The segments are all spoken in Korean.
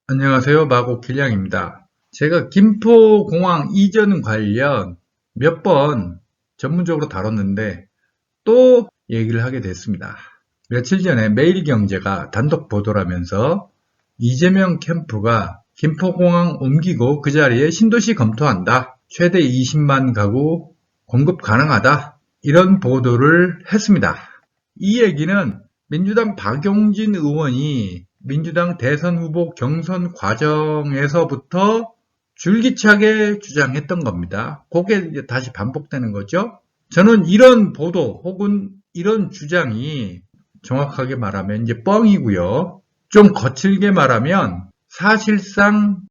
안녕하세요. 마곡길량입니다. 제가 김포공항 이전 관련 몇 번 전문적으로 다뤘는데 또 얘기를 하게 됐습니다. 며칠 전에 매일경제가 단독 보도를 하면서 이재명 캠프가 김포공항 옮기고 그 자리에 신도시 검토한다. 최대 20만 가구 공급 가능하다. 이런 보도를 했습니다. 이 얘기는 민주당 박용진 의원이 민주당 대선 후보 경선 과정에서부터 줄기차게 주장했던 겁니다. 그게 이제 다시 반복되는 거죠. 저는 이런 보도 혹은 이런 주장이 정확하게 말하면 이제 뻥이고요. 좀 거칠게 말하면 사실상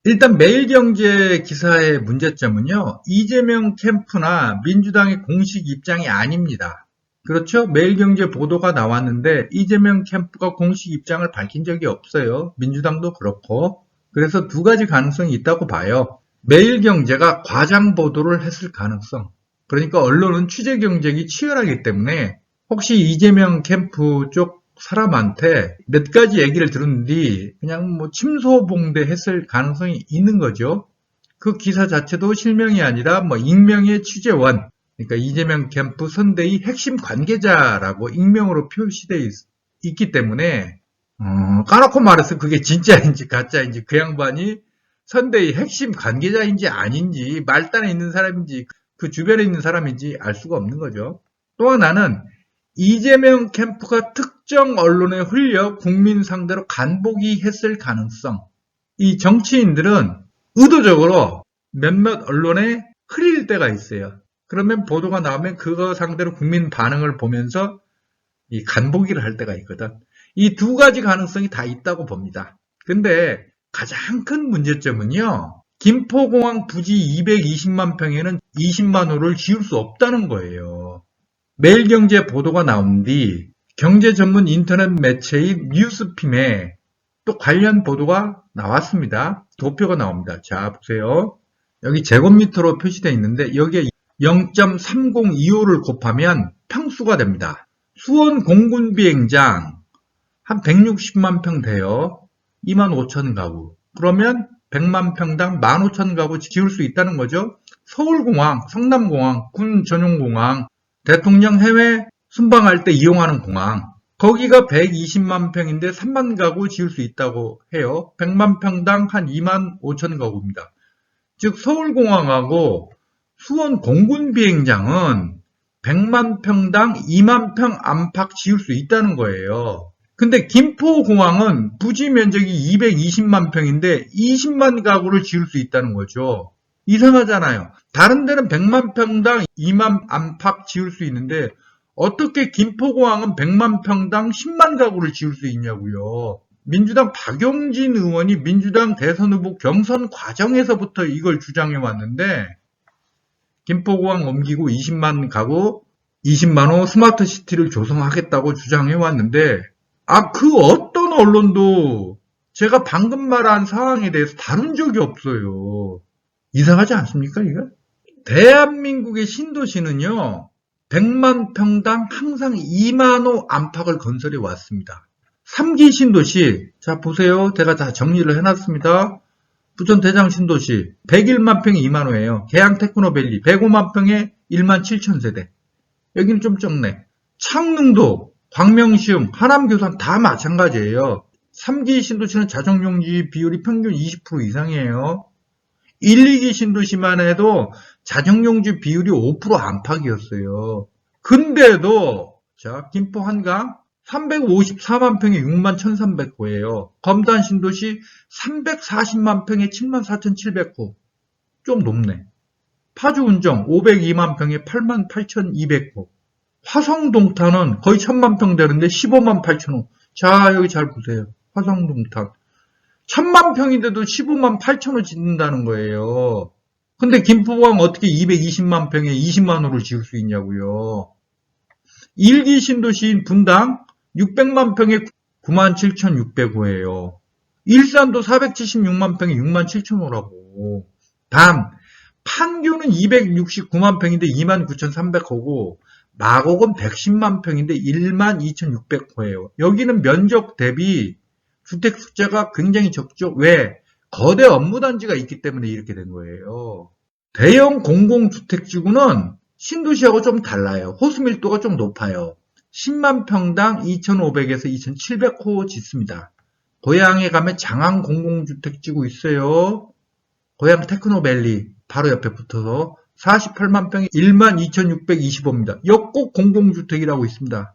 일단 매일경제 기사의 문제점은요. 이재명 캠프나 민주당의 공식 입장이 아닙니다. 그렇죠? 매일경제 보도가 나왔는데 이재명 캠프가 공식 입장을 밝힌 적이 없어요. 민주당도 그렇고. 그래서 두 가지 가능성이 있다고 봐요. 매일경제가 과장 보도를 했을 가능성. 그러니까 언론은 취재 경쟁이 치열하기 때문에 혹시 이재명 캠프 쪽 사람한테 몇 가지 얘기를 들은 뒤 그냥 뭐 침소봉대 했을 가능성이 있는 거죠. 그 기사 자체도 실명이 아니라 뭐 익명의 취재원, 그러니까 이재명 캠프 선대위 핵심 관계자라고 익명으로 표시되어 있기 때문에 까놓고 말해서 그게 진짜인지 가짜인지 그 양반이 선대위 핵심 관계자인지 아닌지 말단에 있는 사람인지 그 주변에 있는 사람인지 알 수가 없는 거죠. 또 하나는 이재명 캠프가 특정 언론에 흘려 국민 상대로 간보기 했을 가능성. 이 정치인들은 의도적으로 몇몇 언론에 흘릴 때가 있어요. 그러면 보도가 나오면 그거 상대로 국민 반응을 보면서 이 간보기를 할 때가 있거든. 이 두 가지 가능성이 다 있다고 봅니다. 근데 가장 큰 문제점은요. 김포공항 부지 220만 평에는 20만 호를 지을 수 없다는 거예요. 매일경제 보도가 나온 뒤 경제 전문 인터넷 매체인 뉴스핌에 또 관련 보도가 나왔습니다. 도표가 나옵니다. 자, 보세요. 여기 제곱미터로 표시되어 있는데 여기에 0.3025를 곱하면 평수가 됩니다. 수원 공군 비행장 한 160만 평 돼요. 2만 5천 가구. 그러면 100만 평당 15,000 가구 지을 수 있다는 거죠. 서울공항, 성남공항, 군 전용공항, 대통령 해외 순방할 때 이용하는 공항. 거기가 120만 평인데 3만 가구 지을 수 있다고 해요. 100만 평당 한 2만 5천 가구입니다. 즉 서울공항하고 수원 공군비행장은 100만 평당 2만 평 안팎 지을 수 있다는 거예요. 근데 김포공항은 부지 면적이 220만 평인데 20만 가구를 지을 수 있다는 거죠. 이상하잖아요. 다른 데는 100만 평당 2만 안팎 지을 수 있는데 어떻게 김포공항은 100만 평당 10만 가구를 지을 수 있냐고요. 민주당 박용진 의원이 민주당 대선 후보 경선 과정에서부터 이걸 주장해 왔는데 김포공항 옮기고 20만 가구 20만 호 스마트 시티를 조성하겠다고 주장해 왔는데 그 어떤 언론도 제가 방금 말한 상황에 대해서 다룬 적이 없어요. 이상하지 않습니까, 이거? 대한민국의 신도시는요, 100만 평당 항상 2만 호 안팎을 건설해 왔습니다. 3기 신도시, 자, 보세요. 제가 다 정리를 해놨습니다. 부천 대장 신도시, 101만 평에 2만 호예요. 계양 테크노밸리, 105만 평에 1만 7천 세대. 여기는 좀 적네. 창릉도, 광명시흥, 하남교산 다 마찬가지예요. 3기 신도시는 자정용지 비율이 평균 20% 이상이에요. 1, 2기 신도시만 해도 자정용지 비율이 5% 안팎이었어요. 근데도 자 김포 한강 354만 평에 6만 1300호예요. 검단 신도시 340만 평에 7만 4700호. 좀 높네. 파주 운정 502만 평에 8만 8200호. 화성동탄은 거의 1000만 평 되는데 15만 8천호. 자, 여기 잘 보세요. 화성동탄. 1000만 평인데도 15만 8천호 짓는다는 거예요. 근데 김포공항 어떻게 220만 평에 20만 호를 지을 수 있냐고요. 1기 신도시인 분당 600만 평에 9만 7,600호예요. 일산도 476만 평에 6만 7천호라고. 단 판교는 269만 평인데 2만 9,300호고 마곡은 110만 평인데 12,600호예요. 여기는 면적 대비 주택 숫자가 굉장히 적죠. 왜? 거대 업무단지가 있기 때문에 이렇게 된 거예요. 대형 공공주택지구는 신도시하고 좀 달라요. 호수밀도가 좀 높아요. 10만 평당 2,500에서 2,700호 짓습니다. 고향에 가면 장안 공공주택지구 있어요. 고향 테크노밸리 바로 옆에 붙어서 48만 평에 12,625호입니다. 역곡 공공주택이라고 있습니다.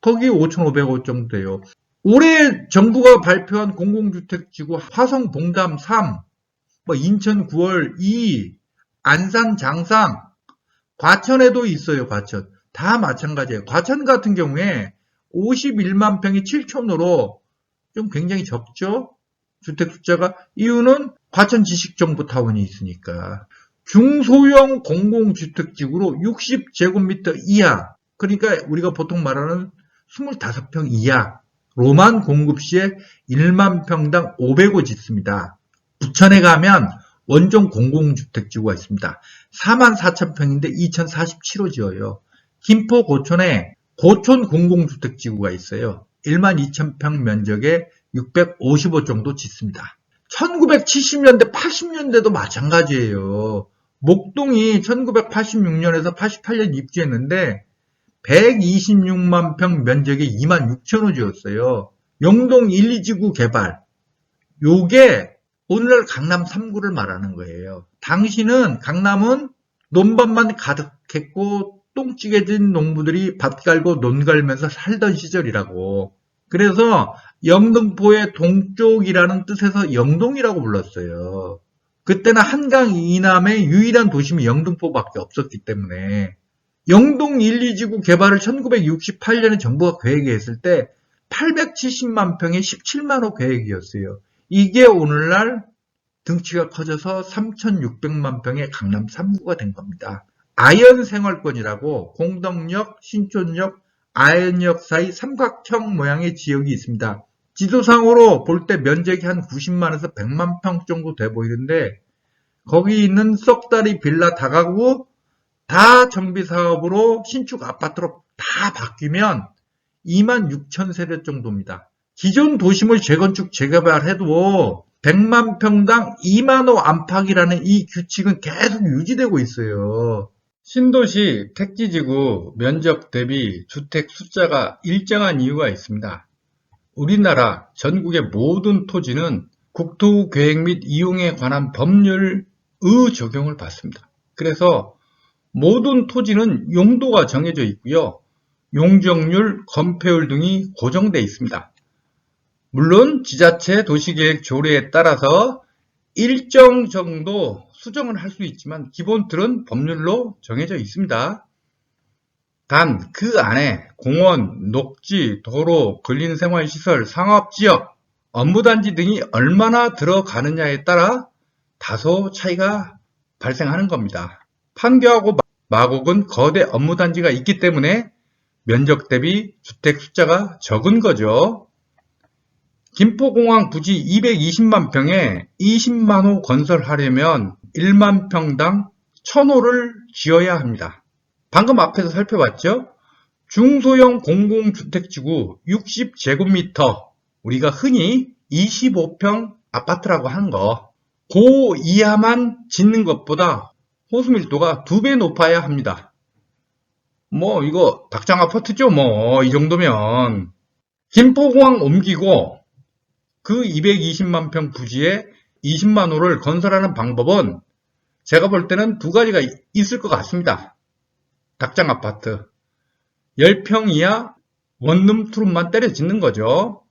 거기 5,500호 정도 돼요. 올해 정부가 발표한 공공주택지구 화성 봉담 3, 인천 9월 2, 안산 장상, 과천에도 있어요. 과천. 다 마찬가지예요. 과천 같은 경우에 51만 평이 7촌으로 좀 굉장히 적죠? 주택 숫자가. 이유는 과천 지식정보타운이 있으니까. 중소형 공공주택지구로 60제곱미터 이하, 그러니까 우리가 보통 말하는 25평 이하로만 공급 시에 1만 평당 500호 짓습니다. 부천에 가면 원종 공공주택지구가 있습니다. 44,000평인데 2,047호 지어요. 김포 고촌에 고촌 공공주택지구가 있어요. 12,000평 면적에 650호 정도 짓습니다. 1970년대, 80년대도 마찬가지예요. 목동이 1986년에서 88년 입주했는데 126만 평 면적에 26,000호 지었어요. 영동 1, 2지구 개발. 요게 오늘날 강남 3구를 말하는 거예요. 당시는 강남은 논밭만 가득했고 똥찌개진 농부들이 밭 갈고 논 갈면서 살던 시절이라고. 그래서 영등포의 동쪽이라는 뜻에서 영동이라고 불렀어요. 그때는 한강 이남의 유일한 도심이 영등포밖에 없었기 때문에 영동 1, 2지구 개발을 1968년에 정부가 계획했을 때 870만 평에 17만 호 계획이었어요. 이게 오늘날 등치가 커져서 3,600만 평의 강남 3구가 된 겁니다. 아현생활권이라고 공덕역, 신촌역, 아현역 사이 삼각형 모양의 지역이 있습니다. 지도상으로 볼 때 면적이 한 90만에서 100만 평 정도 돼 보이는데 거기 있는 썩다리 빌라 다가구 다 정비사업으로 신축 아파트로 다 바뀌면 2만 6천 세대 정도입니다. 기존 도심을 재건축 재개발해도 100만 평당 2만 호 안팎이라는 이 규칙은 계속 유지되고 있어요. 신도시 택지지구 면적 대비 주택 숫자가 일정한 이유가 있습니다. 우리나라 전국의 모든 토지는 국토 계획 및 이용에 관한 법률의 적용을 받습니다. 그래서 모든 토지는 용도가 정해져 있고요. 용적률, 건폐율 등이 고정되어 있습니다. 물론 지자체 도시계획 조례에 따라서 일정 정도 수정을 할 수 있지만 기본 틀은 법률로 정해져 있습니다. 단 그 안에 공원, 녹지, 도로, 근린생활시설, 상업지역, 업무단지 등이 얼마나 들어가느냐에 따라 다소 차이가 발생하는 겁니다. 판교하고 마곡은 거대 업무단지가 있기 때문에 면적 대비 주택 숫자가 적은 거죠. 김포공항 부지 220만 평에 20만 호 건설하려면 1만 평당 1000호를 지어야 합니다. 방금 앞에서 살펴봤죠? 중소형 공공주택지구 60제곱미터, 우리가 흔히 25평 아파트라고 하는 거, 그 이하만 짓는 것보다 호수밀도가 2배 높아야 합니다. 이거 닭장 아파트죠, 이 정도면. 김포공항 옮기고 그 220만 평 부지에 20만 호를 건설하는 방법은 제가 볼 때는 두 가지가 있을 것 같습니다. 닭장 아파트 10평 이하 원룸 투룸만 때려 짓는 거죠.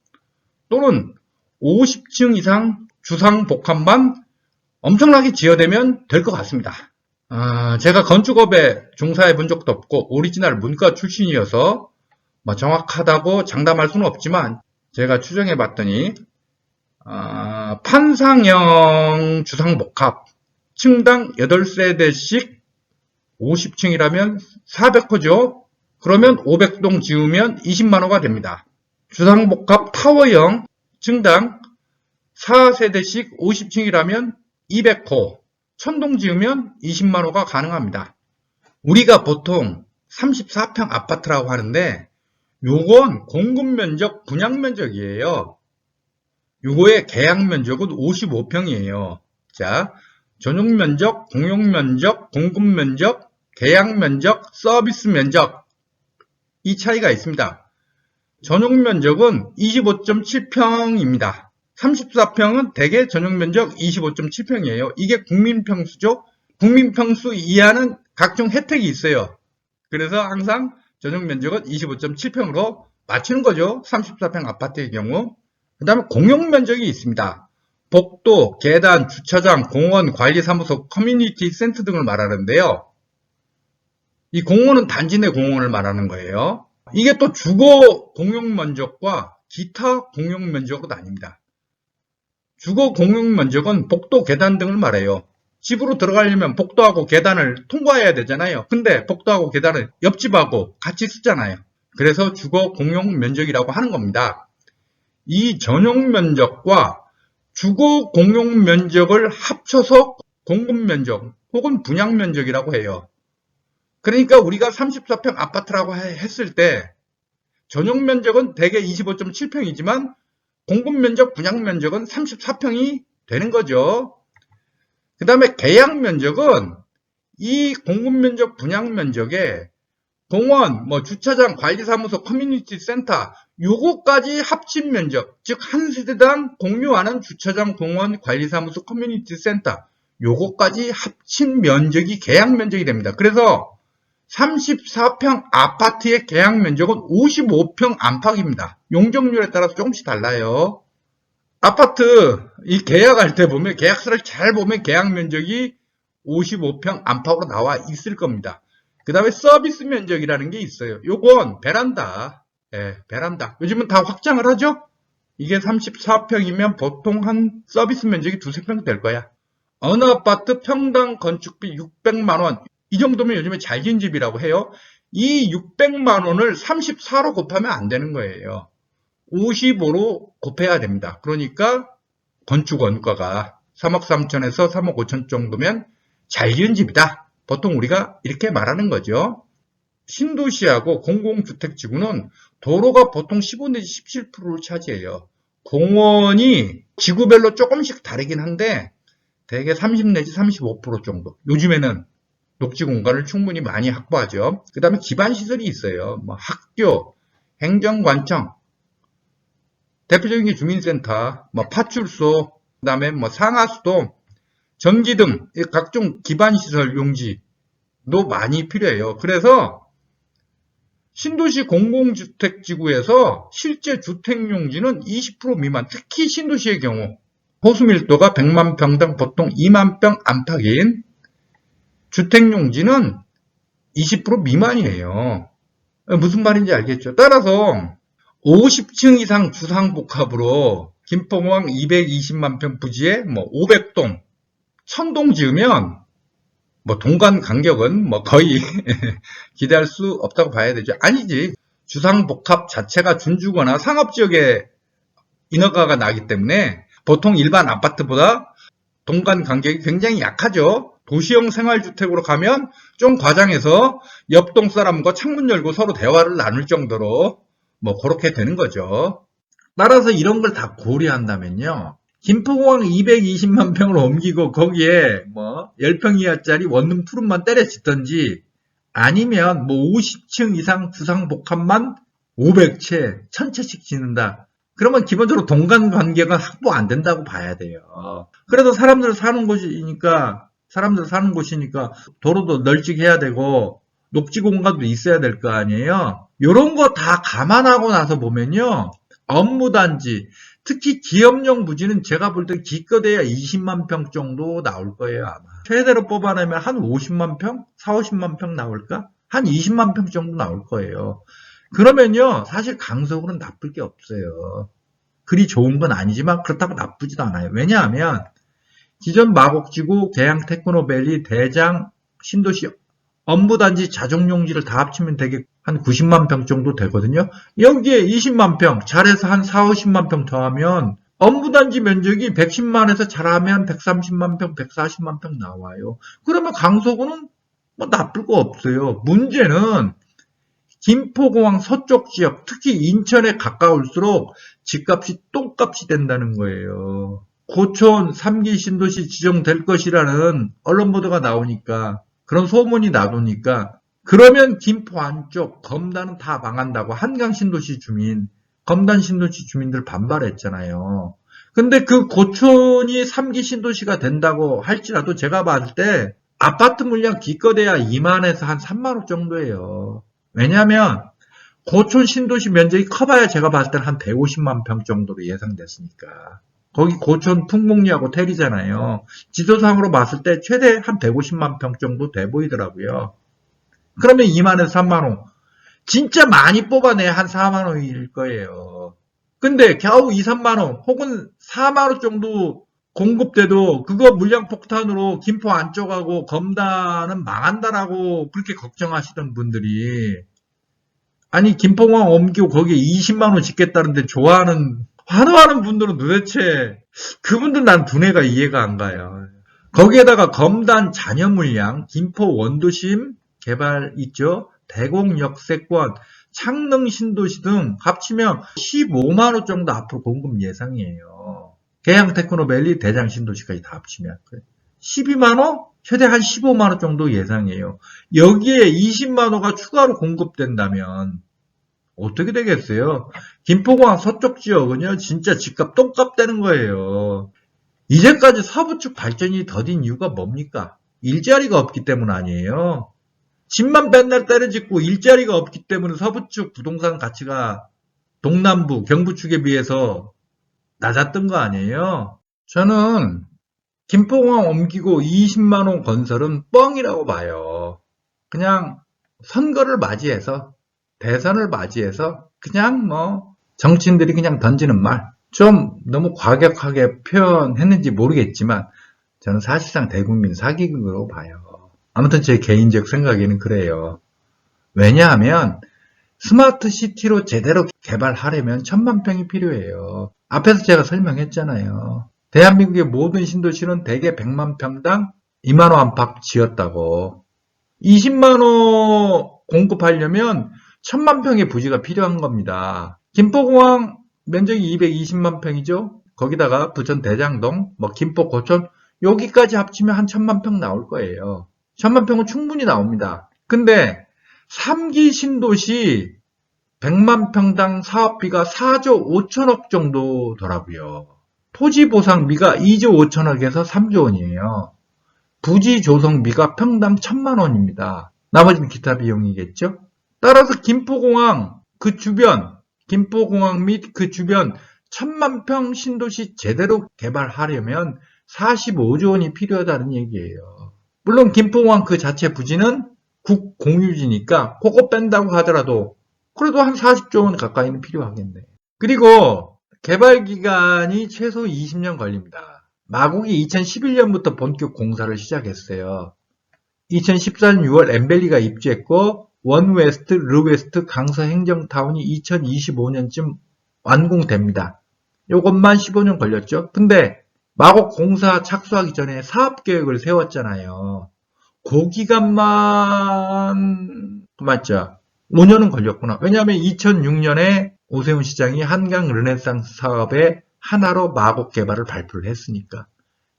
또는 50층 이상 주상복합만 엄청나게 지어대면 될 것 같습니다. 제가 건축업에 종사해 본 적도 없고 오리지널 문과 출신이어서 정확하다고 장담할 수는 없지만 제가 추정해 봤더니 판상형 주상복합 층당 8세대씩 50층이라면 400호죠. 그러면 500동 지으면 20만호가 됩니다. 주상복합 타워형 층당 4세대씩 50층이라면 200호, 1000동 지으면 20만호가 가능합니다. 우리가 보통 34평 아파트라고 하는데 요건 공급면적, 분양면적이에요. 요거의 계약면적은 55평이에요. 자, 전용면적, 공용면적, 공급면적, 계약면적, 서비스면적 이 차이가 있습니다. 전용면적은 25.7평입니다. 34평은 대개 전용면적 25.7평이에요. 이게 국민평수죠. 국민평수 이하는 각종 혜택이 있어요. 그래서 항상 전용면적은 25.7평으로 맞추는 거죠. 34평 아파트의 경우. 그 다음에 공용면적이 있습니다. 복도, 계단, 주차장, 공원, 관리사무소, 커뮤니티 센터 등을 말하는데요. 이 공원은 단지 내 공원을 말하는 거예요. 이게 또 주거 공용면적과 기타 공용면적은 아닙니다. 주거 공용면적은 복도, 계단 등을 말해요. 집으로 들어가려면 복도하고 계단을 통과해야 되잖아요. 근데 복도하고 계단을 옆집하고 같이 쓰잖아요. 그래서 주거 공용면적이라고 하는 겁니다. 이 전용면적과 주거 공용면적을 합쳐서 공급면적 혹은 분양면적이라고 해요. 그러니까 우리가 34평 아파트라고 했을 때 전용면적은 대개 25.7평이지만 공급면적, 분양면적은 34평이 되는 거죠. 그 다음에 계약면적은 이 공급면적, 분양면적에 공원, 주차장, 관리사무소, 커뮤니티 센터 요거까지 합친 면적, 즉 한 세대당 공유하는 주차장, 공원, 관리사무소, 커뮤니티 센터 요거까지 합친 면적이 계약면적이 됩니다. 그래서 34평 아파트의 계약면적은 55평 안팎입니다. 용적률에 따라서 조금씩 달라요. 아파트 이 계약할 때 보면 계약서를 잘 보면 계약면적이 55평 안팎으로 나와 있을 겁니다. 그 다음에 서비스 면적이라는 게 있어요. 요건 베란다. 베란다. 요즘은 다 확장을 하죠? 이게 34평이면 보통 한 서비스 면적이 두세 평 될 거야. 어느 아파트 평당 건축비 600만원. 이 정도면 요즘에 잘 지은 집이라고 해요. 이 600만원을 34로 곱하면 안 되는 거예요. 55로 곱해야 됩니다. 그러니까 건축 원가가 3억 3천에서 3억 5천 정도면 잘 지은 집이다. 보통 우리가 이렇게 말하는 거죠. 신도시하고 공공주택지구는 도로가 보통 15 내지 17%를 차지해요. 공원이 지구별로 조금씩 다르긴 한데 대개 30 내지 35% 정도. 요즘에는 녹지 공간을 충분히 많이 확보하죠. 그 다음에 기반시설이 있어요. 학교, 행정관청, 대표적인 게 주민센터, 파출소, 그 다음에 상하수도, 전기 등 각종 기반시설 용지도 많이 필요해요. 그래서 신도시 공공주택지구에서 실제 주택용지는 20% 미만, 특히 신도시의 경우 호수밀도가 100만 평당 보통 2만 평 안팎인 주택용지는 20% 미만이에요. 무슨 말인지 알겠죠? 따라서 50층 이상 주상복합으로 김포공항 220만 평 부지에 500동, 1000동 지으면 동간 간격은 거의 기대할 수 없다고 봐야 되죠. 아니지. 주상복합 자체가 준주거나 상업지역에 인허가가 나기 때문에 보통 일반 아파트보다 동간 간격이 굉장히 약하죠. 도시형 생활주택으로 가면 좀 과장해서 옆동 사람과 창문 열고 서로 대화를 나눌 정도로 그렇게 되는 거죠. 따라서 이런 걸 다 고려한다면요. 김포공항 220만 평을 옮기고 거기에 10평 이하짜리 원룸 푸른만 때려 짓던지 아니면 50층 이상 주상복합만 500채, 1000채씩 짓는다. 그러면 기본적으로 동간 관계가 확보 안 된다고 봐야 돼요. 그래도 사람들 사는 곳이니까 도로도 널찍해야 되고 녹지 공간도 있어야 될 거 아니에요. 이런 거 다 감안하고 나서 보면요. 업무단지, 특히 기업용 부지는 제가 볼 때 기껏해야 20만 평 정도 나올 거예요, 아마. 최대로 뽑아내면 한 50만 평? 4, 50만 평 나올까? 한 20만 평 정도 나올 거예요. 그러면요, 사실 강서구는 나쁠 게 없어요. 그리 좋은 건 아니지만 그렇다고 나쁘지도 않아요. 왜냐하면 기존 마곡지구, 계양 테크노밸리, 대장, 신도시 업무단지 자족용지를 다 합치면 되게 한 90만 평 정도 되거든요. 여기에 20만 평, 잘해서 한 4, 50만 평 더하면 업무단지 면적이 110만에서 잘하면 130만 평, 140만 평 나와요. 그러면 강서구는 뭐 나쁠 거 없어요. 문제는 김포공항 서쪽 지역, 특히 인천에 가까울수록 집값이 똥값이 된다는 거예요. 고촌 3기 신도시 지정될 것이라는 언론 보도가 나오니까, 그런 소문이 나도니까, 그러면 김포 안쪽 검단은 다 망한다고 한강 신도시 주민, 검단 신도시 주민들 반발했잖아요. 근데 그 고촌이 3기 신도시가 된다고 할지라도 제가 봤을 때 아파트 물량 기껏해야 2만에서 한 3만 호 정도예요. 왜냐하면 고촌 신도시 면적이 커봐야 제가 봤을 때는 한 150만 평 정도로 예상됐으니까. 거기 고촌 풍목리하고 테리잖아요. 지도상으로 봤을 때 최대 한 150만 평 정도 돼 보이더라고요. 그러면 2만에서 3만 호. 진짜 많이 뽑아내야 한 4만 호일 거예요. 근데 겨우 2, 3만 호 혹은 4만 호 정도 공급돼도 그거 물량 폭탄으로 김포 안쪽하고 검단은 망한다라고 그렇게 걱정하시던 분들이, 아니 김포공항 옮기고 거기에 20만 원 짓겠다는데 환호하는 분들은 도대체, 그분들 난 두뇌가 이해가 안 가요. 거기에다가 검단 잔여 물량, 김포 원도심 개발 있죠? 대곡 역세권, 창릉 신도시 등 합치면 15만 원 정도 앞으로 공급 예상이에요. 계양 테크노밸리 대장 신도시까지 다 합치면 12만 원? 최대 한 15만 원 정도 예상이에요. 여기에 20만 원가 추가로 공급된다면 어떻게 되겠어요? 김포공항 서쪽 지역은요, 진짜 집값 똥값 되는 거예요. 이제까지 서부 쪽 발전이 더딘 이유가 뭡니까? 일자리가 없기 때문 아니에요. 집만 맨날 때려짓고 일자리가 없기 때문에 서부 쪽 부동산 가치가 동남부, 경부 쪽에 비해서 낮았던 거 아니에요? 저는 김포공항 옮기고 20만 원 건설은 뻥이라고 봐요. 그냥 선거를 맞이해서, 대선을 맞이해서 그냥 정치인들이 그냥 던지는 말, 좀 너무 과격하게 표현했는지 모르겠지만 저는 사실상 대국민 사기극으로 봐요. 아무튼 제 개인적 생각에는 그래요. 왜냐하면 스마트 시티로 제대로 개발하려면 1000만 평이 필요해요. 앞에서 제가 설명했잖아요. 대한민국의 모든 신도시는 대개 100만 평당 2만 원 안팎 지었다고. 20만 호 공급하려면 1000만 평의 부지가 필요한 겁니다. 김포공항 면적이 220만 평이죠. 거기다가 부천 대장동, 김포 고촌 여기까지 합치면 한 1000만 평 나올 거예요. 1000만 평은 충분히 나옵니다. 근데 3기 신도시 100만 평당 사업비가 4조 5천억 정도더라고요. 토지 보상비가 2조 5천억에서 3조 원이에요. 부지 조성비가 평당 1000만 원입니다. 나머지는 기타 비용이겠죠? 따라서 김포공항 및 그 주변 1000만 평 신도시 제대로 개발하려면 45조 원이 필요하다는 얘기예요. 물론 김포공항 그 자체 부지는 국공유지니까 그거 뺀다고 하더라도 그래도 한 40조 원 가까이는 필요하겠네. 그리고 개발 기간이 최소 20년 걸립니다. 마곡이 2011년부터 본격 공사를 시작했어요. 2014년 6월 엠벨리가 입주했고 원웨스트, 르웨스트 강서 행정타운이 2025년쯤 완공됩니다. 요것만 15년 걸렸죠. 근데 마곡 공사 착수하기 전에 사업계획을 세웠잖아요. 그 기간만 맞죠? 5년은 걸렸구나. 왜냐하면 2006년에 오세훈 시장이 한강 르네상스 사업의 하나로 마곡 개발을 발표를 했으니까.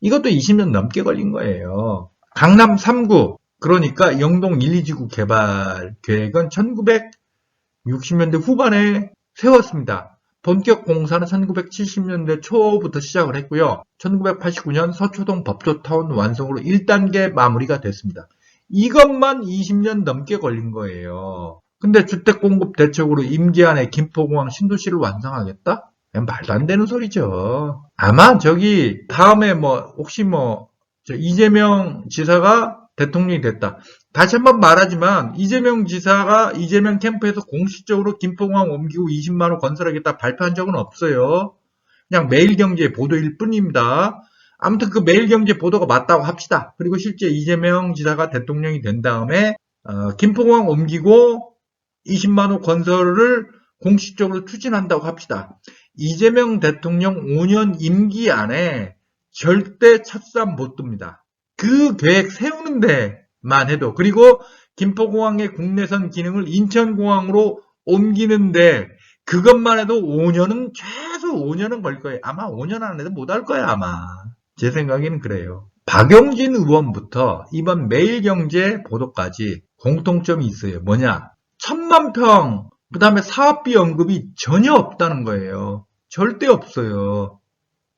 이것도 20년 넘게 걸린 거예요. 강남 3구, 그러니까 영동 1, 2지구 개발 계획은 1960년대 후반에 세웠습니다. 본격 공사는 1970년대 초부터 시작을 했고요. 1989년 서초동 법조타운 완성으로 1단계 마무리가 됐습니다. 이것만 20년 넘게 걸린 거예요. 근데 주택공급 대책으로 임기 안에 김포공항 신도시를 완성하겠다? 말도 안 되는 소리죠. 아마 다음에 혹시 이재명 지사가 대통령이 됐다. 다시 한번 말하지만 이재명 지사가 이재명 캠프에서 공식적으로 김포공항 옮기고 20만 호 건설하겠다 발표한 적은 없어요. 그냥 매일경제 보도일 뿐입니다. 아무튼 그 매일경제 보도가 맞다고 합시다. 그리고 실제 이재명 지사가 대통령이 된 다음에 김포공항 옮기고 20만 호 건설을 공식적으로 추진한다고 합시다. 이재명 대통령 5년 임기 안에 절대 첫산 못 둡니다. 그 계획 세우는데 해도. 그리고 김포공항의 국내선 기능을 인천공항으로 옮기는데 그것만 해도 5년은 최소 5년은 걸 거예요. 아마 5년 안에도 못 할 거야 아마. 제 생각에는 그래요. 박용진 의원부터 이번 매일경제 보도까지 공통점이 있어요. 뭐냐? 1,000만 평, 그 다음에 사업비 언급이 전혀 없다는 거예요. 절대 없어요.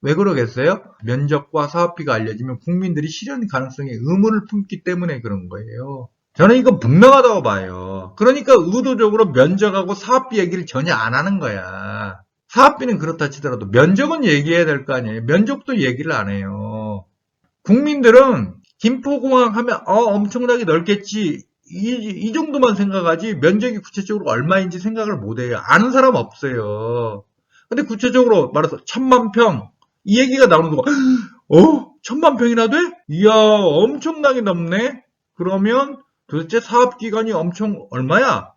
왜 그러겠어요? 면적과 사업비가 알려지면 국민들이 실현 가능성에 의문을 품기 때문에 그런 거예요. 저는 이건 분명하다고 봐요. 그러니까 의도적으로 면적하고 사업비 얘기를 전혀 안 하는 거야. 사업비는 그렇다 치더라도 면적은 얘기해야 될 거 아니에요. 면적도 얘기를 안 해요. 국민들은 김포공항 하면 엄청나게 넓겠지. 이 정도만 생각하지 면적이 구체적으로 얼마인지 생각을 못 해요. 아는 사람 없어요. 근데 구체적으로 말해서 1,000만 평 이 얘기가 나오는 거 1,000만 평이나 돼? 이야 엄청나게 넘네. 그러면 도대체 사업기간이 얼마야?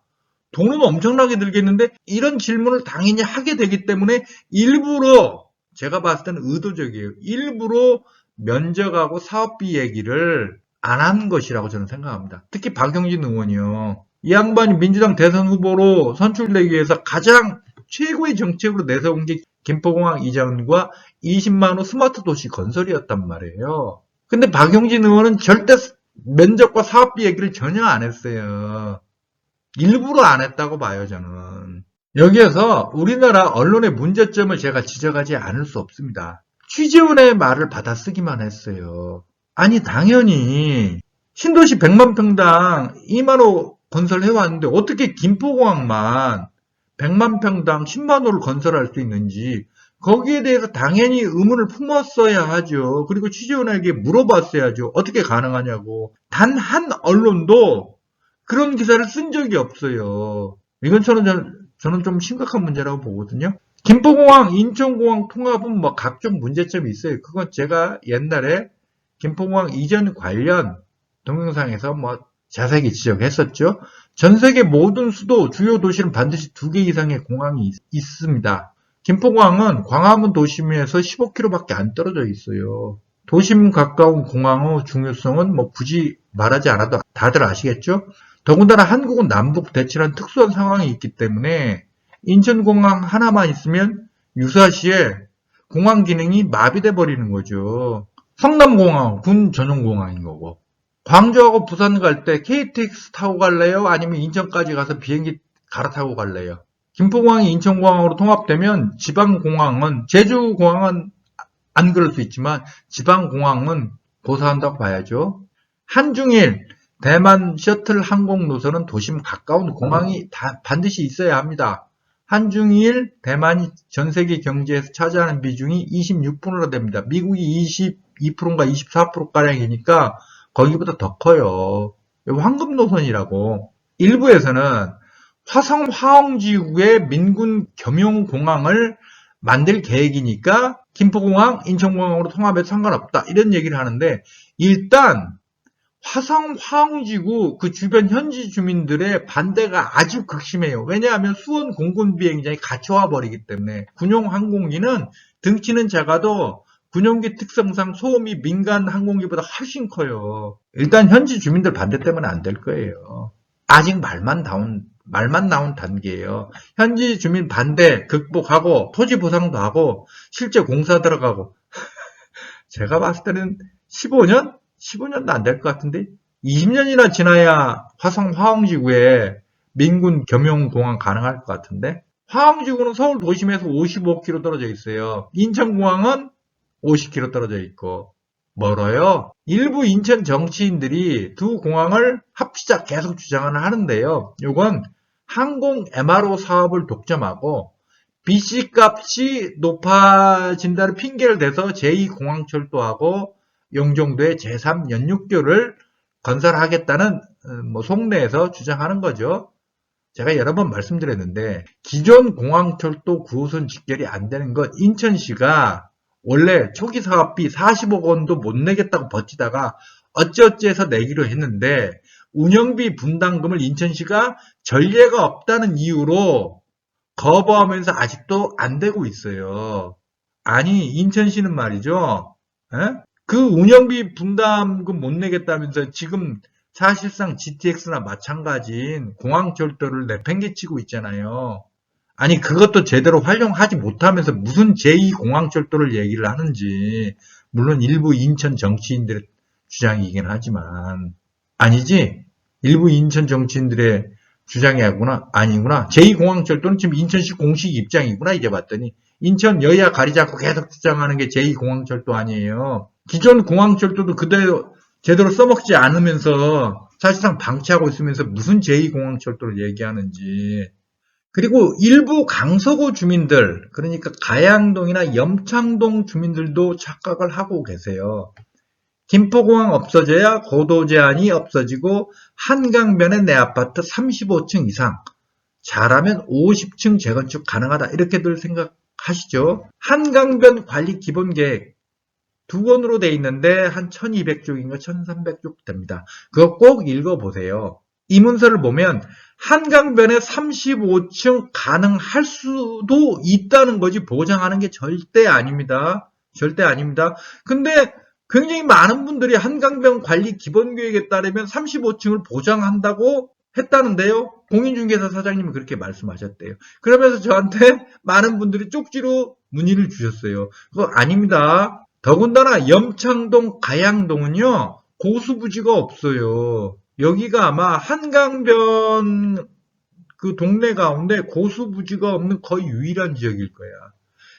돈은 엄청나게 들겠는데 이런 질문을 당연히 하게 되기 때문에 일부러 제가 봤을 때는 의도적이에요. 일부러 면적하고 사업비 얘기를 안 한 것이라고 저는 생각합니다. 특히 박용진 의원이요. 이 양반이 민주당 대선 후보로 선출되기 위해서 가장 최고의 정책으로 내세운 게 김포공항 이전과 20만 호 스마트 도시 건설이었단 말이에요. 근데 박용진 의원은 절대 면적과 사업비 얘기를 전혀 안 했어요. 일부러 안 했다고 봐요, 저는. 여기에서 우리나라 언론의 문제점을 제가 지적하지 않을 수 없습니다. 취재원의 말을 받아쓰기만 했어요. 아니, 당연히 신도시 100만 평당 2만 호 건설해왔는데 어떻게 김포공항만 100만 평당 10만 호를 건설할 수 있는지 거기에 대해서 당연히 의문을 품었어야 하죠. 그리고 취재원에게 물어봤어야죠. 어떻게 가능하냐고. 단 한 언론도 그런 기사를 쓴 적이 없어요. 이건 저는 좀 심각한 문제라고 보거든요. 김포공항, 인천공항 통합은 뭐 각종 문제점이 있어요. 그건 제가 옛날에 김포공항 이전 관련 동영상에서 뭐 자세히 지적했었죠. 전 세계 모든 수도, 주요 도시는 반드시 2개 이상의 공항이 있습니다. 김포공항은 광화문 도심에서 15km밖에 안 떨어져 있어요. 도심 가까운 공항의 중요성은 뭐 굳이 말하지 않아도 다들 아시겠죠? 더군다나 한국은 남북 대치란 특수한 상황이 있기 때문에 인천공항 하나만 있으면 유사시에 공항 기능이 마비돼 버리는 거죠. 성남공항 군 전용 공항인 거고. 광주하고 부산 갈 때 KTX 타고 갈래요? 아니면 인천까지 가서 비행기 갈아타고 갈래요? 김포공항이 인천공항으로 통합되면 지방공항은 제주공항은 안 그럴 수 있지만 지방공항은 고사한다고 봐야죠. 한중일 대만 셔틀 항공 노선은 도심 가까운 공항이 반드시 있어야 합니다. 한중일 대만이 전 세계 경제에서 차지하는 비중이 26%나 됩니다. 미국이 22%인가 24%가량이니까 거기보다 더 커요. 황금 노선이라고. 일부에서는 화성 화홍지구의 민군 겸용공항을 만들 계획이니까 김포공항, 인천공항으로 통합해도 상관없다. 이런 얘기를 하는데 일단 화성 화홍지구 그 주변 현지 주민들의 반대가 아주 극심해요. 왜냐하면 수원 공군 비행장이 갇혀와 버리기 때문에 군용 항공기는 등치는 작아도 군용기 특성상 소음이 민간 항공기보다 훨씬 커요. 일단 현지 주민들 반대 때문에 안 될 거예요. 아직 말만 나온 단계예요. 현지 주민 반대 극복하고 토지 보상도 하고 실제 공사 들어가고 제가 봤을 때는 15년도 안 될 것 같은데 20년이나 지나야 화성 화홍지구에 민군 겸용공항 가능할 것 같은데 화홍지구는 서울 도심에서 55km 떨어져 있어요. 인천공항은 50km 떨어져 있고 멀어요. 일부 인천 정치인들이 두 공항을 합치자 계속 주장을 하는데요. 이건 항공 MRO 사업을 독점하고 BC 값이 높아진다는 핑계를 대서 제2공항철도하고 영종도의 제3연륙교를 건설하겠다는 속내에서 주장하는 거죠. 제가 여러 번 말씀드렸는데 기존 공항철도 9호선 직결이 안 되는 것 인천시가 원래 초기 사업비 40억 원도 못 내겠다고 버티다가 어찌어찌해서 내기로 했는데 운영비 분담금을 인천시가 전례가 없다는 이유로 거부하면서 아직도 안 되고 있어요. 아니 인천시는 말이죠. 그 운영비 분담금 못 내겠다면서 지금 사실상 GTX나 마찬가지인 공항철도를 내팽개치고 있잖아요. 아니 그것도 제대로 활용하지 못하면서 무슨 제2공항철도를 얘기를 하는지. 물론 일부 인천 정치인들의 주장이긴 하지만 아니지. 일부 인천 정치인들의 주장이 아니구나. 제2공항철도는 지금 인천시 공식 입장이구나 이제 봤더니. 인천 여야 가리지 않고 계속 주장하는 게 제2공항철도 아니에요. 기존 공항철도도 그대로 제대로 써먹지 않으면서 사실상 방치하고 있으면서 무슨 제2공항철도를 얘기하는지. 그리고 일부 강서구 주민들, 그러니까 가양동이나 염창동 주민들도 착각을 하고 계세요. 김포공항 없어져야 고도 제한이 없어지고 한강변에 내 아파트 35층 이상, 잘하면 50층 재건축 가능하다 이렇게들 생각하시죠. 한강변 관리 기본계획 두 권으로 돼 있는데 한 1200쪽인가 1300쪽 됩니다. 그거 꼭 읽어보세요. 이 문서를 보면 한강변에 35층 가능할 수도 있다는 거지 보장하는 게 절대 아닙니다. 절대 아닙니다. 근데 굉장히 많은 분들이 한강변 관리 기본계획에 따르면 35층을 보장한다고 했다는데요. 공인중개사 사장님이 그렇게 말씀하셨대요. 그러면서 저한테 많은 분들이 쪽지로 문의를 주셨어요. 그거 아닙니다. 더군다나 염창동, 가양동은요. 고수부지가 없어요. 여기가 아마 한강변 그 동네 가운데 고수부지가 없는 거의 유일한 지역일 거야.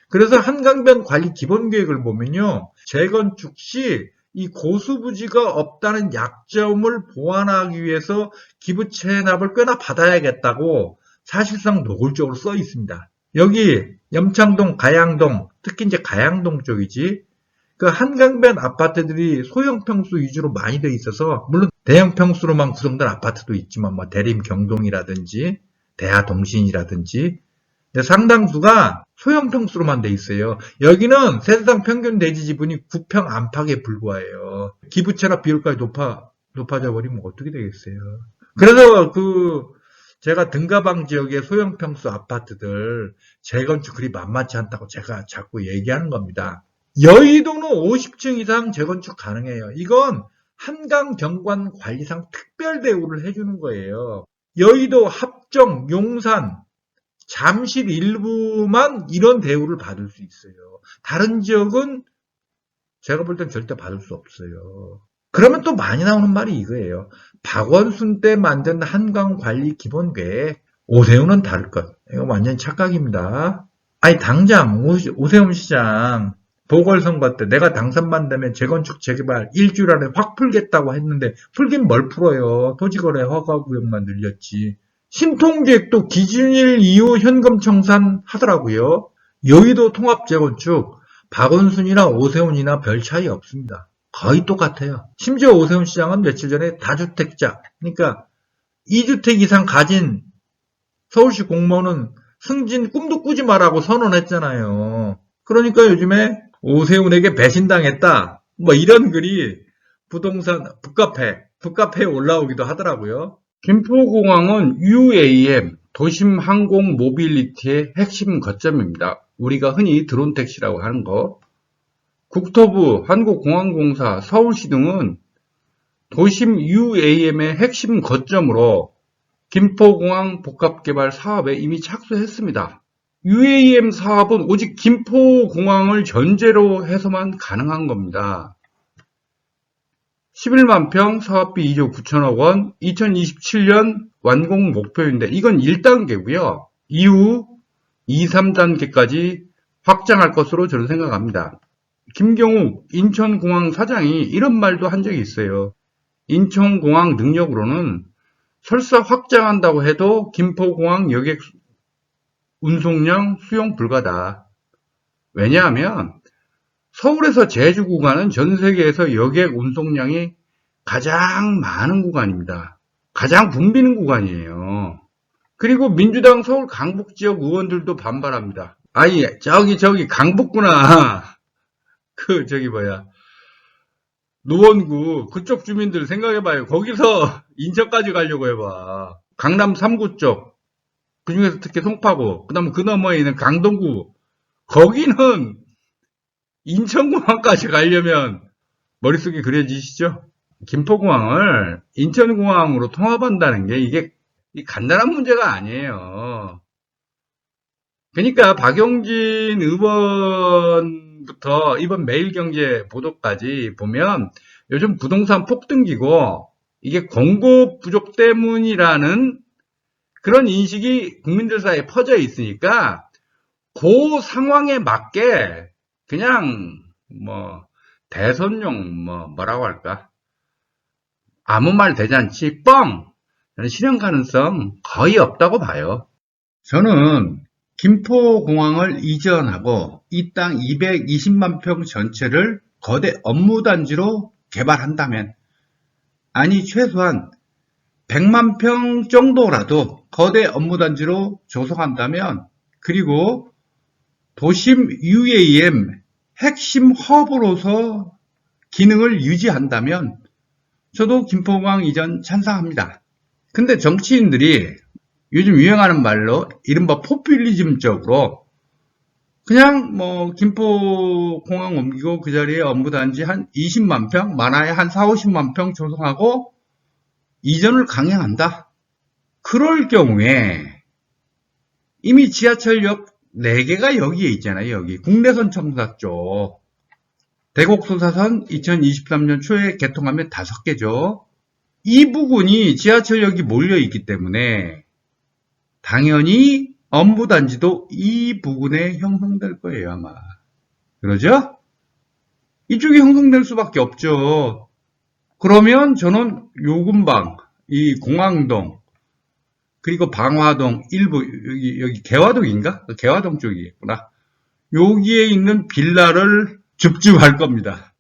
그래서 한강변 관리 기본계획을 보면요. 재건축 시 이 고수부지가 없다는 약점을 보완하기 위해서 기부 체납을 꽤나 받아야겠다고 사실상 노골적으로 써 있습니다. 여기 염창동, 가양동, 특히 이제 가양동 쪽이지. 그 한강변 아파트들이 소형 평수 위주로 많이 돼 있어서 물론 대형 평수로만 구성된 아파트도 있지만 뭐 대림 경동이라든지 대하동신이라든지 상당수가 소형 평수로만 돼 있어요. 여기는 세대당 평균 대지 지분이 9평 안팎에 불과해요. 기부채납 비율까지 높아져 버리면 어떻게 되겠어요. 그래서 제가 등가방 지역의 소형 평수 아파트들 재건축 그리 만만치 않다고 제가 자꾸 얘기하는 겁니다. 여의도는 50층 이상 재건축 가능해요. 이건 한강경관관리상 특별 대우를 해주는 거예요. 여의도, 합정, 용산, 잠실 일부만 이런 대우를 받을 수 있어요. 다른 지역은 제가 볼 땐 절대 받을 수 없어요. 그러면 또 많이 나오는 말이 이거예요. 박원순 때 만든 한강관리기본계획, 오세훈은 다를 것. 이거 완전 착각입니다. 아니 당장 오세훈 시장 보궐선거 때 내가 당선만 되면 재건축 재개발 일주일 안에 확 풀겠다고 했는데 풀긴 뭘 풀어요. 토지거래 허가구역만 늘렸지. 신통계획도 기준일 이후 현금 청산하더라고요. 여의도 통합재건축 박원순이나 오세훈이나 별 차이 없습니다. 거의 똑같아요. 심지어 오세훈 시장은 며칠 전에 다주택자, 그러니까 2주택 이상 가진 서울시 공무원은 승진 꿈도 꾸지 마라고 선언했잖아요. 그러니까 요즘에 오세훈에게 배신당했다. 뭐 이런 글이 부동산 북카페에 올라오기도 하더라고요. 김포공항은 UAM, 도심 항공 모빌리티의 핵심 거점입니다. 우리가 흔히 드론 택시라고 하는 거. 국토부, 한국공항공사, 서울시 등은 도심 UAM의 핵심 거점으로 김포공항 복합개발 사업에 이미 착수했습니다. UAM 사업은 오직 김포공항을 전제로 해서만 가능한 겁니다. 11만 평, 사업비 2조 9천억 원, 2027년 완공 목표인데 이건 1단계고요. 이후 2, 3단계까지 확장할 것으로 저는 생각합니다. 김경욱 인천공항 사장이 이런 말도 한 적이 있어요. 인천공항 능력으로는 설사 확장한다고 해도 김포공항 여객 운송량 수용 불가다. 왜냐하면 서울에서 제주 구간은 전 세계에서 여객 운송량이 가장 많은 구간입니다. 가장 붐비는 구간이에요. 그리고 민주당 서울 강북지역 의원들도 반발합니다. 아니 저기 강북구나. 노원구 그쪽 주민들 생각해봐요. 거기서 인천까지 가려고 해봐. 강남 3구 쪽, 그중에서 특히 송파구, 그 다음에 그 너머에 있는 강동구, 거기는 인천공항까지 가려면 머릿속에 그려지시죠? 김포공항을 인천공항으로 통합한다는 게 이게 간단한 문제가 아니에요. 그러니까 박용진 의원부터 이번 매일경제 보도까지 보면 요즘 부동산 폭등기고 이게 공급 부족 때문이라는 그런 인식이 국민들 사이에 퍼져 있으니까 그 상황에 맞게 그냥 뭐 대선용 뭐라고 할까? 아무 말 대잔치 뻥! 저는 실현 가능성 거의 없다고 봐요. 저는 김포공항을 이전하고 이 땅 220만 평 전체를 거대 업무단지로 개발한다면, 아니 최소한 100만 평 정도라도 거대 업무단지로 조성한다면, 그리고 도심 UAM 핵심 허브로서 기능을 유지한다면 저도 김포공항 이전 찬성합니다. 근데 정치인들이 요즘 유행하는 말로 이른바 포퓰리즘적으로 그냥 뭐 김포공항 옮기고 그 자리에 업무단지 한 20만 평, 많아야 한 4, 50만 평 조성하고 이전을 강행한다. 그럴 경우에 이미 지하철역 4개가 여기에 있잖아요. 여기 국내선 청사 쪽. 대곡소사선 2023년 초에 개통하면 5개죠. 이 부분이 지하철역이 몰려있기 때문에 당연히 업무단지도 이 부분에 형성될 거예요, 아마. 그러죠? 이쪽이 형성될 수밖에 없죠. 그러면 저는 요 근방, 이 공항동, 그리고 방화동 일부, 여기 개화동인가? 개화동 쪽이겠구나. 여기에 있는 빌라를 줍줍할 겁니다.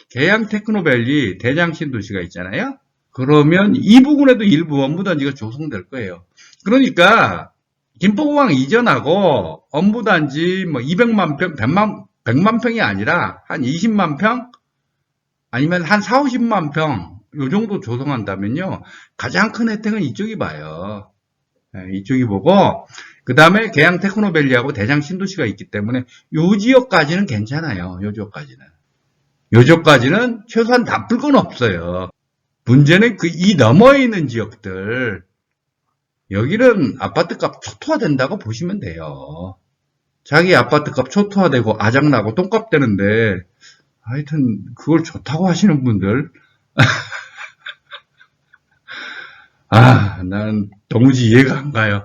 계양 테크노밸리 대장 신도시가 있잖아요. 그러면 이 부분에도 일부 업무단지가 조성될 거예요. 그러니까 김포공항 이전하고 업무단지 뭐 200만 평, 100만 평이 아니라 한 20만 평 아니면 한 4, 50만 평 요 정도 조성한다면요. 가장 큰 혜택은 이쪽이 봐요. 이쪽이 보고 그 다음에 계양 테크노밸리하고 대장 신도시가 있기 때문에 요 지역까지는 괜찮아요. 요 지역까지는. 요 지역까지는 최소한 나쁠 건 없어요. 문제는 그 이 너머에 있는 지역들, 여기는 아파트값 초토화된다고 보시면 돼요. 자기 아파트값 초토화되고 아작나고 똥값 되는데 하여튼 그걸 좋다고 하시는 분들 난 도무지 이해가 안 가요.